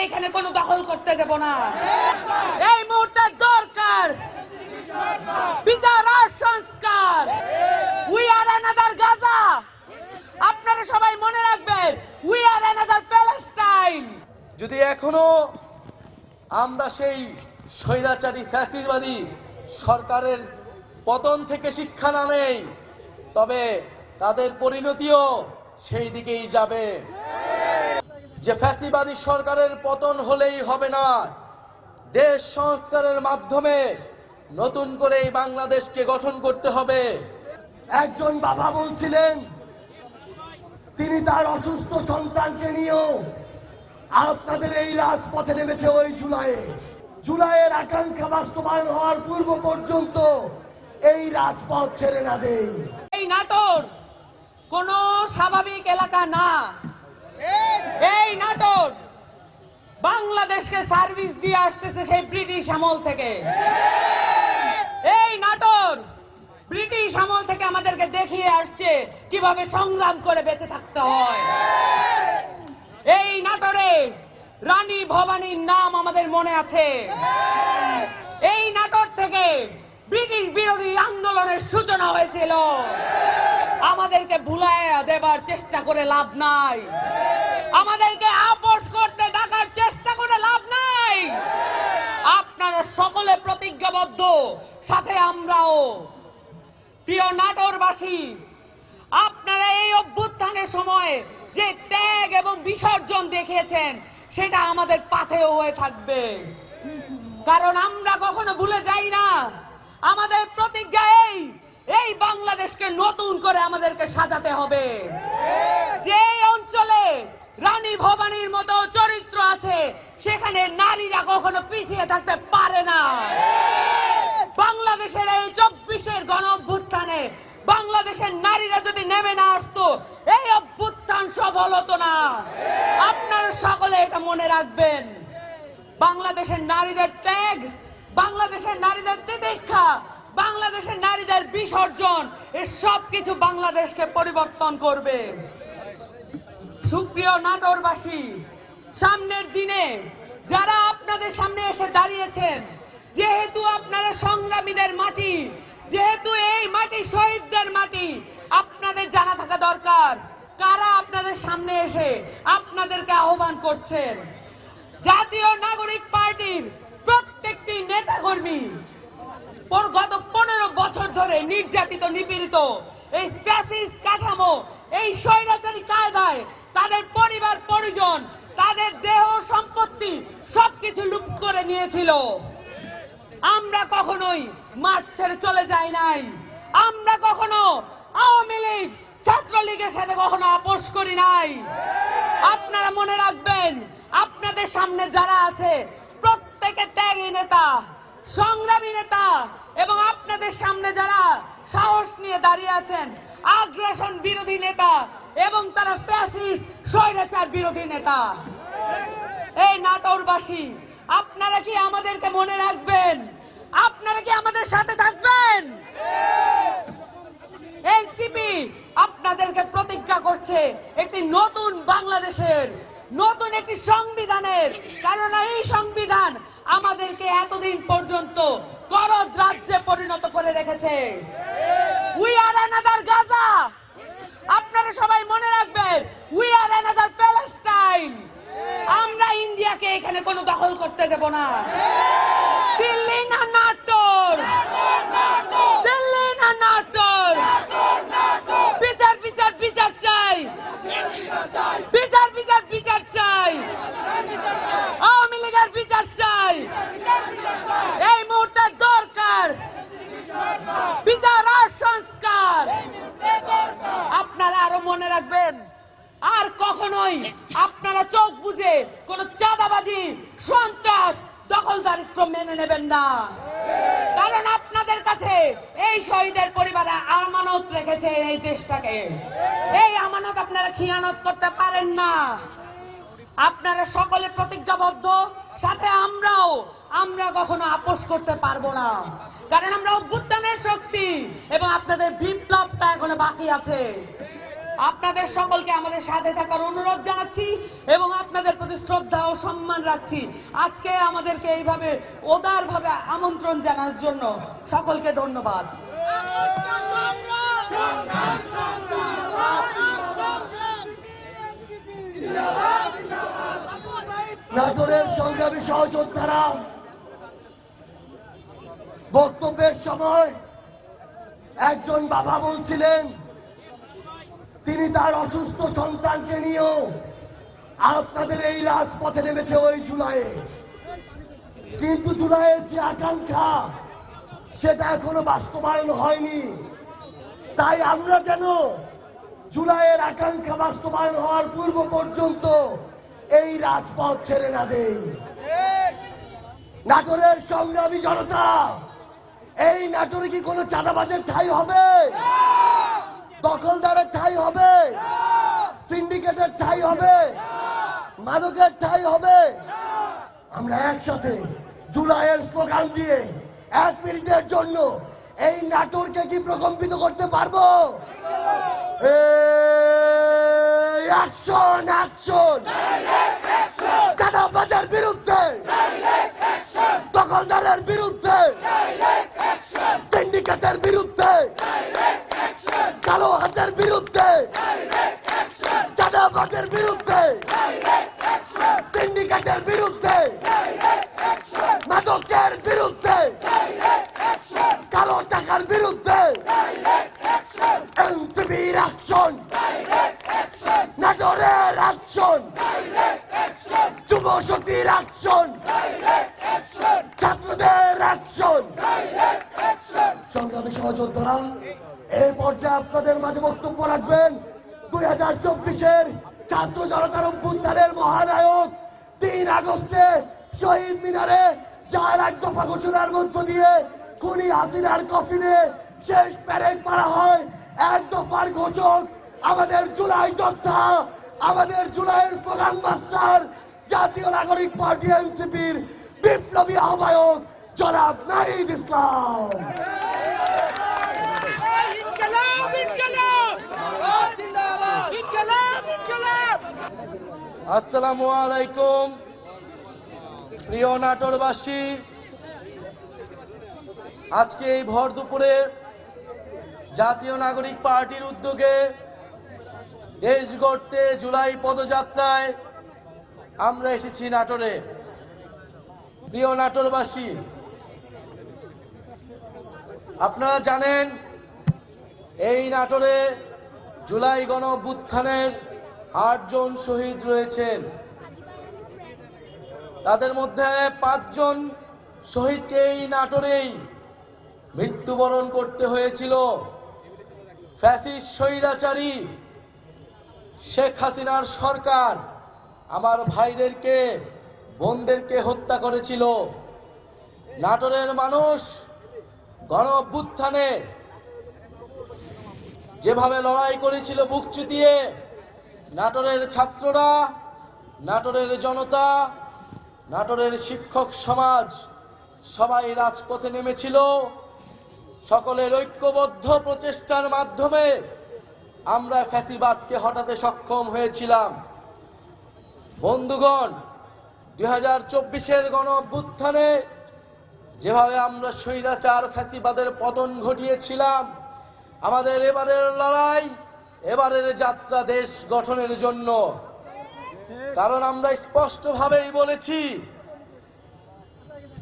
এখানে কোনো দখল করতে দেব না। এই মুহূর্তে দরকার বিচার আর সংস্কার। We are another Gaza. আপনারা সবাই মনে রাখবেন, উই আর অ্যানাদার প্যালেস্টাইন। যদি এখনো আমরা সেই স্বৈরাচারী ফ্যাসিবাদী সরকারের পতন থেকে শিক্ষা না নেই, তবে তাদের পরিণতিও সেই দিকেই যাবে। যে ফ্যাসিবাদী সরকারের পতন হলেই হবে না, দেশ সংস্কারের মাধ্যমে নতুন করে এই বাংলাদেশকে গঠন করতে হবে। একজন বাবা বলছিলেন তিনি তার অসুস্থ সন্তানকে নিয়েও আপনাদের এই রাজপথে নেমেছে ওই জুলাইয়ের আকাঙ্ক্ষা বাস্তবায়ন হওয়ার পূর্ব পর্যন্ত এই রাজপথ ছেড়ে না দেই। এই নাটোর কোনো স্বাভাবিক এলাকা না। এই নাটোর বাংলাদেশকে সার্ভিস দিয়ে আসতেছে সেই ব্রিটিশ আমল থেকে। এই নাটোর ব্রিটিশ আমল থেকে আমাদেরকে দেখিয়ে আসছে কিভাবে সংগ্রাম করে বেঁচে থাকতে হয়। এই নাটোরে রানী ভবানীর নাম আমাদের মনে আছে। এই নাটোর থেকে ব্রিটিশ বিরোধী আন্দোলনের সূচনা হয়েছিল। আমাদেরকে ভুলাইয়া দেবার চেষ্টা করে লাভ নাই, আমাদেরকে আপোষ করতে ডাকার চেষ্টা করে লাভ নাই। আপনারা সকলে প্রতিজ্ঞাবদ্ধ, সাথে আমরাও। প্রিয় নাটোরবাসী, আপনারা এই অভ্যুত্থানের সময় যে ত্যাগ এবং বিসর্জন দেখিয়েছেন সেটা আমাদের পাথেয় হয়ে থাকবে, কারণ আমরা কখনো ভুলে যাই না। আমাদের প্রতিজ্ঞা এই বাংলাদেশকে নতুন করে আমাদেরকে সাজাতে হবে। যে অঞ্চলে রানী ভবানীর মতো চরিত্র আছে সেখানে নারীরা কখনো পিছিয়ে থাকতে পারে না। বাংলাদেশের এই 24-এর গণ অভ্যুত্থানে বাংলাদেশের নারীরা যদি নেমে না আসতো, এই অভ্যুত্থান সফল হতো না। আপনারা সকলে এটা মনে রাখবেন। বাংলাদেশের নারীদের ত্যাগ, বাংলাদেশের নারীদের তিতিক্ষা, বাংলাদেশের নারীদের বিসর্জন, এর সবকিছু বাংলাদেশকে পরিবর্তন করবে। সুপ্রিয় নাটোরবাসী, সামনের দিনে যারা আপনাদের সামনে এসে দাঁড়িয়েছেন, যেহেতু আপনারা সংগ্রামীদের মাটি, যেহেতু এই মাটি শহীদদের মাটি, আপনাদের জানা থাকা দরকার কারা আপনাদের সামনে এসে আপনাদেরকে আহ্বান করছেন। জাতীয় নাগরিক পার্টির প্রত্যেকটি নেতাকর্মী গত 15 বছর ধরে নির্যাতিত, নিপীড়িত এই ফ্যাসিস্ট কাঠামো, এই স্বৈরাচারী কায়দায় তাদের পরিবার পরিজন, তাদের দেহ সম্পত্তি সবকিছু লুট করে নিয়েছিল। আমরা কখনোই মাঠ ছেড়ে চলে যাই নাই। আমরা কখনো আওয়ামী লীগ, ছাত্রলীগের সাথে কখনো আপোষ করি নাই। আপনারা মনে রাখবেন, আপনাদের সামনে যারা আছে প্রত্যেকে ত্যাগী নেতা, সংগ্রামী নেতা, এবং আপনাদের সামনে যারা সাহস নিয়ে দাঁড়িয়ে আছেন আগ্রাসন বিরোধী নেতা, এবং তারা ফ্যাসিস্ট স্বৈরাচার বিরোধী নেতা। এই নাটোরবাসী, আপনারা কি আমাদেরকে মনে রাখবেন? আপনারা কি আমাদের সাথে থাকবেন? এনসিপি আপনাদেরকে প্রতিজ্ঞা করছে একটি নতুন বাংলাদেশের, নতুন একটি সংবিধানের, কারণ এই সংবিধান আমাদেরকে এতদিন পর্যন্ত করদ রাজ্যে পরিণত করে রেখেছে। We are another Gaza. আপনারা সবাই মনে রাখবেন, উই আর অ্যানাদার প্যালেস্টাইন। আমরা ইন্ডিয়াকে এখানে কোনো দখল করতে দেব না। দিল্লি না নাটোর, দিল্লি না নাটোর। বিচার বিচার বিচার চাই, বিচার বিচার বিচার চাই, আওয়ামী লীগের বিচার চাই। এই মুহূর্তে দরকার বিচার আর সংস্কার। আপনারা আরো মনে রাখবেন, আর কখনোই আপনারা চোখ বুঝে কোন চাঁদাবাজি, সন্ত্রাস, দখলদারিত্ব মেনে নেবেন না, কারণ আপনাদের কাছে এই শহীদের পরিবারে আমানত রেখেছে এই দেশটাকে। এই আমানত আপনারা খিয়ানত করতে পারেন না। আপনারা সকলে প্রতিজ্ঞাবদ্ধ, সাথে আমরাও। আমরা কখনো আপোষ করতে পারবো না, কারণ আমরা অভ্যুত্থানের শক্তি এবং আপনাদের বিপ্লবটা এখনো বাকি আছে। আপনাদের সকলকে আমাদের সাথে থাকার অনুরোধ জানাচ্ছি এবং আপনাদের প্রতি শ্রদ্ধা ও সম্মান রাখছি। আজকে আমাদেরকে এইভাবে উদারভাবে আমন্ত্রণ জানার জন্য সকলকে ধন্যবাদ। নাটোরের সংগ্রামী সহযোদ্ধারা বক্তব্যের সময় একজন বাবা বলছিলেন তিনি তার অসুস্থ সন্তানকে নিয়েও আপনাদের এই রাজপথে নেমেছে ওই জুলাইয়ে, কিন্তু জুলাইয়ের যে আকাঙ্ক্ষা সেটা এখনো বাস্তবায়ন হয়নি। তাই আমরা যেন জুলাইয়ের আকাঙ্ক্ষা বাস্তবায়ন হওয়ার পূর্ব পর্যন্ত এই রাজপথ ছেড়ে না দেই। নাটোরের সংগ্রামী জনতা, এই নাটোরে কি কোনো চাঁদাবাজের ঠাঁই হবে? দখলদারের ঠাঁই হবে? সিন্ডিকেটের ঠাঁই হবে? মাদকের ঠাঁই হবে? আমরা একসাথে জুলাইয়ের স্লোগান দিয়ে 1 মিনিটের জন্য এই নাটোরকে কি প্রকম্পিত করতে পারবো? Action action! চাঁদাবাজের বিরুদ্ধে, দখলদারের বিরুদ্ধে, সিন্ডিকেটের বিরুদ্ধে, কালো হাতের বিরুদ্ধে, চাঁদাবাজের বিরুদ্ধে, সিন্ডিকেটের বিরুদ্ধে, মাদকের বিরুদ্ধে, কালো টাকার বিরুদ্ধে এনসিপির অ্যাকশন, নাটোরের অ্যাকশন, যুব শক্তির অ্যাকশন, ছাত্রদের অ্যাকশন। সংগ্রামী সহযোদ্ধারা, এই পর্যায়ে আপনাদের মাঝে বক্তব্য রাখবেন 2024-এর ছাত্র জনতার অভ্যুত্থানের মহানায়ক 3 আগস্টে শহীদ মিনারে যার 1 দফা ঘোষণার মধ্য দিয়ে খুনি হাসিনার কফিনে শেষ প্যারেড মারা হয়, 1 দফার ঘোষক আমাদের জুলাই যোদ্ধা, আমাদের জুলাইয়ের স্লোগান মাস্টার, জাতীয় নাগরিক পার্টি এনসিপির বিপ্লবী আহ্বায়ক জনাব নাহিদ ইসলাম। আসসালামু আলাইকুম প্রিয় নাটোরবাসী, আজকে এই ভর দুপুরে জাতীয় নাগরিক পার্টির উদ্যোগে দেশ গড়তে জুলাই পদযাত্রায় আমরা এসেছি নাটোরে। প্রিয় নাটোরবাসী, আপনারা জানেন এই নাটোরে জুলাই গণ অভ্যুত্থানের 8 জন শহীদ রয়েছেন। তাদের মধ্যে 5 জন শহীদকে এই নাটোরেই মৃত্যুবরণ করতে হয়েছিল। ফ্যাসিস্ট স্বৈরাচারী শেখ হাসিনার সরকার আমার ভাইদেরকে, বোনদেরকে হত্যা করেছিল। নাটোরের মানুষ গণ অভ্যুত্থানে যেভাবে লড়াই করেছিল বুক চিতিয়ে, নাটোরের ছাত্ররা, নাটোরের জনতা, নাটোরের শিক্ষক সমাজ সবাই রাজপথে নেমেছিল। সকলের ঐক্যবদ্ধ প্রচেষ্টার মাধ্যমে আমরা ফ্যাসিবাদকে হটাতে সক্ষম হয়েছিলাম। বন্ধুগণ, 2024-এর গণ অভ্যুত্থানে যেভাবে আমরা স্বৈরাচার ফ্যাসিবাদের পতন ঘটিয়েছিলাম, আমাদের এবারের লড়াই, এবারের যাত্রা দেশ গঠনের জন্য। কারণ আমরা স্পষ্টভাবেই বলেছি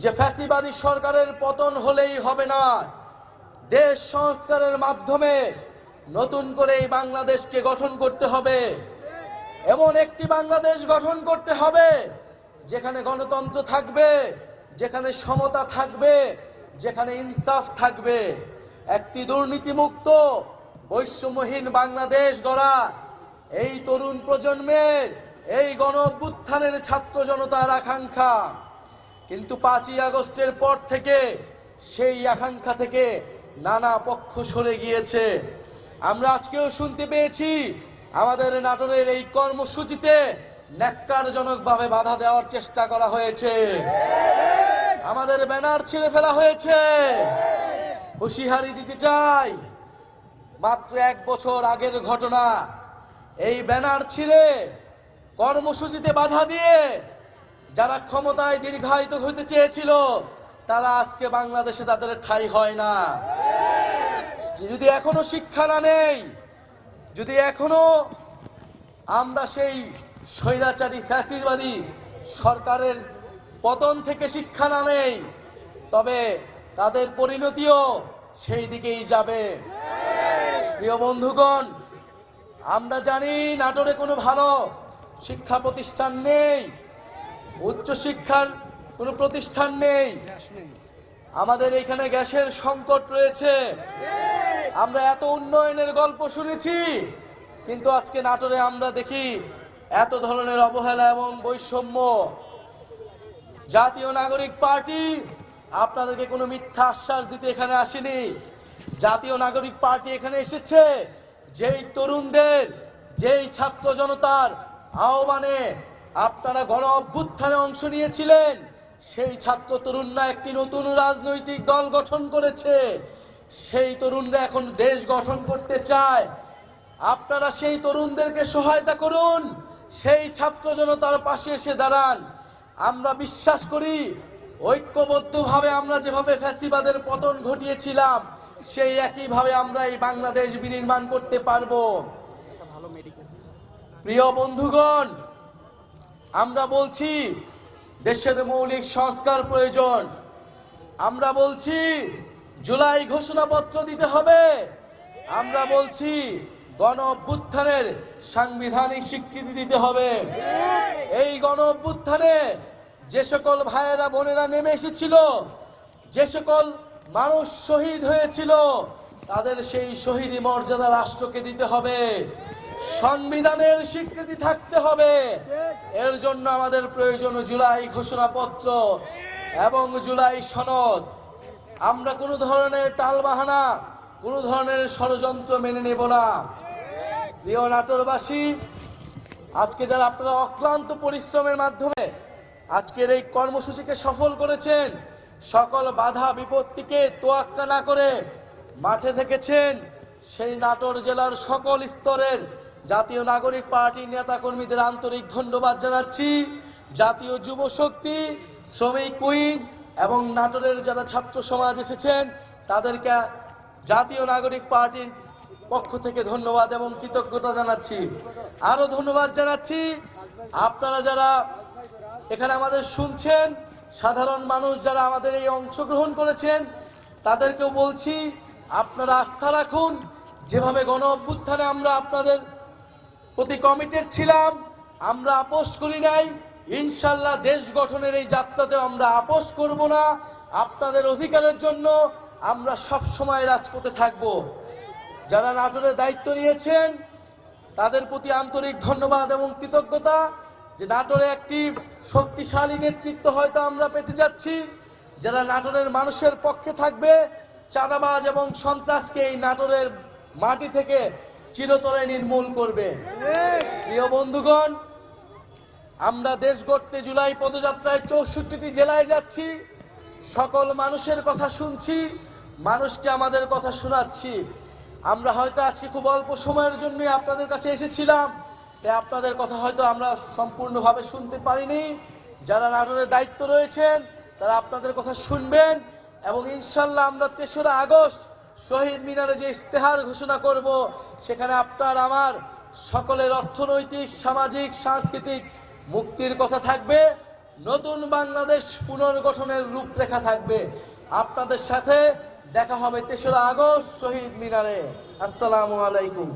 যে ফ্যাসিবাদী সরকারের পতন হলেই হবে না, দেশ সংস্কারের মাধ্যমে নতুন করে এই বাংলাদেশকে গঠন করতে হবে। এমন একটি বাংলাদেশ গঠন করতে হবে যেখানে গণতন্ত্র থাকবে, যেখানে সমতা থাকবে, যেখানে ইনসাফ থাকবে। একটি দুর্নীতিমুক্ত বৈষম্যহীন বাংলাদেশ গড়া এই তরুণ প্রজন্মের, এই গণ অভ্যুত্থানের ছাত্র জনতার আকাঙ্ক্ষা। কিন্তু 5ই আগস্টের পর থেকে সেই আকাঙ্ক্ষা থেকে নানা পক্ষ সরে গিয়েছে। আমরা আজকেও শুনতে পেয়েছি আমাদের নাটোরের এই কর্মসূচিতে ন্যাক্কারজনকভাবে বাধা দেওয়ার চেষ্টা করা হয়েছে, আমাদের ব্যানার ছিঁড়ে ফেলা হয়েছে। হুঁশিয়ারি দিতে চাই, মাত্র 1 বছর আগের ঘটনা এই ব্যানার ছিঁড়ে কর্মসূচিতে বাধা দিয়ে যারা ক্ষমতায় দীর্ঘায়িত হতে চেয়েছিল তারা আজকে বাংলাদেশে তাদের ঠাঁই হয় না। যদি এখনো শিক্ষা না নেই, যদি এখনো আমরা সেই স্বৈরাচারী ফ্যাসিবাদী সরকারের পতন থেকে শিক্ষা না নেই, তবে তাদের পরিণতিও সেই দিকেই যাবে। প্রিয় বন্ধুগণ, আমরা জানি নাটোরে কোনো ভালো শিক্ষা প্রতিষ্ঠান নেই, উচ্চ শিক্ষার কোনো প্রতিষ্ঠান নেই, আমাদের এখানে গ্যাসের সংকট রয়েছে। আমরা এত উন্নয়নের গল্প শুনেছি, কিন্তু আজকে নাটোরে আমরা দেখি এত ধরনের অবহেলা এবং বৈষম্য। জাতীয় নাগরিক পার্টি আপনাদেরকে কোনো মিথ্যা আশ্বাস দিতে এখানে আসেনি। জাতীয় নাগরিক পার্টি এখানে এসেছে যেই তরুণদের, যেই ছাত্র জনতার আহ্বানে আপনারা গণ অভ্যুত্থানে অংশ নিয়েছিলেন, সেই ছাত্র তরুণরা একটি নতুন রাজনৈতিক দল গঠন করেছে। সেই তরুণরা এখন দেশ গঠন করতে চায়। আপনারা সেই তরুণদেরকে সহায়তা করুন, সেই ছাত্র জনতার পাশে এসে দাঁড়ান। আমরা বিশ্বাস করি ঐক্যবদ্ধভাবে আমরা যেভাবে ফ্যাসিবাদের পতন ঘটিয়েছিলাম, সেই একইভাবে আমরা এই বাংলাদেশ বিনির্মাণ করতে পারবো। প্রিয় বন্ধুগণ, আমরা বলছি দেশের মৌলিক সংস্কার প্রয়োজন। আমরা বলছি জুলাই ঘোষণাপত্র দিতে হবে। আমরা বলছি গণ অভ্যুত্থানের সাংবিধানিক স্বীকৃতি দিতে হবে। এই গণ অভ্যুত্থানে যে সকল ভাইয়েরা বোনেরা নেমে এসেছিল, যে সকল মানুষ শহীদ হয়েছিল, তাদের সেই শহীদি মর্যাদা রাষ্ট্রকে দিতে হবে। সংবিধানের স্বীকৃতি থাকতে হবে। এর জন্য আমাদের প্রয়োজন জুলাই ঘোষণাপত্র এবং জুলাই সনদ। আমরা কোনো ধরনের টালবাহানা, কোনো ধরনের ষড়যন্ত্র মেনে নেব না। প্রিয় নাটোরবাসী, আজকে যারা আপনারা অক্লান্ত পরিশ্রমের মাধ্যমে আজকের এই কর্মসূচিকে সফল করেছেন, সকল বাধা বিপত্তিকে তোয়াক্কা না করে মাঠে থেকেছেন, সেই নাটোর জেলার সকল স্তরের জাতীয় নাগরিক পার্টির নেতা কর্মীদের আন্তরিক ধন্যবাদ জানাচ্ছি। জাতীয় যুব শক্তি, শ্রমিক উইং এবং নাটোরের যারা ছাত্র সমাজ এসেছেন, তাদেরকে জাতীয় নাগরিক পার্টির পক্ষ থেকে ধন্যবাদ এবং কৃতজ্ঞতা জানাচ্ছি। আরো ধন্যবাদ জানাচ্ছি আপনারা যারা এখানে আমাদের শুনছেন, সাধারণ মানুষ যারা আমাদের এই অংশগ্রহণ করেছেন, তাদেরকেও বলছি আপনারা আস্থা রাখুন। যেভাবে গণ অভ্যুত্থানে আমরা আপনাদের প্রতি কমিটেড ছিলাম, আমরা আপোষ করি নাই। ইনশাল্লাহ দেশ গঠনের এই যাত্রাতেও আমরা আপোষ করব না। আপনাদের অধিকারের জন্য আমরা সব সময় রাজপথে থাকব। যারা নাটোরের দায়িত্ব নিয়েছেন তাদের প্রতি আন্তরিক ধন্যবাদ এবং কৃতজ্ঞতা, যে নাটোরে একটি শক্তিশালী নেতৃত্ব হয়তো আমরা পেতে যাচ্ছি, যারা নাটোরের মানুষের পক্ষে থাকবে, চাঁদাবাজ এবং সন্ত্রাসকে এই নাটোরের মাটি থেকে চিরতরে নির্মূল করবে। প্রিয় বন্ধুগণ, আমরা দেশ গড়তে জুলাই পদযাত্রায় 64টি জেলায় যাচ্ছি, সকল মানুষের কথা শুনছি, মানুষকে আমাদের কথা শোনাচ্ছি। আমরা হয়তো আজকে খুব অল্প সময়ের জন্য আপনাদের কাছে এসেছিলাম, তাই আপনাদের কথা হয়তো আমরা সম্পূর্ণভাবে শুনতে পারিনি। যারা নাটোরের দায়িত্ব রয়েছেন তারা আপনাদের কথা শুনবেন এবং ইনশাল্লাহ আমরা 3রা আগস্ট শহীদ মিনারে যে ইশতেহার ঘোষণা করব, সেখানে আপনার আমার সকলের অর্থনৈতিক, সামাজিক, সাংস্কৃতিক মুক্তির কথা থাকবে, নতুন বাংলাদেশ পুনর্গঠনের রূপরেখা থাকবে। আপনাদের সাথে দেখা হবে 3রা আগস্ট শহীদ মিনারে। আসসালামু আলাইকুম।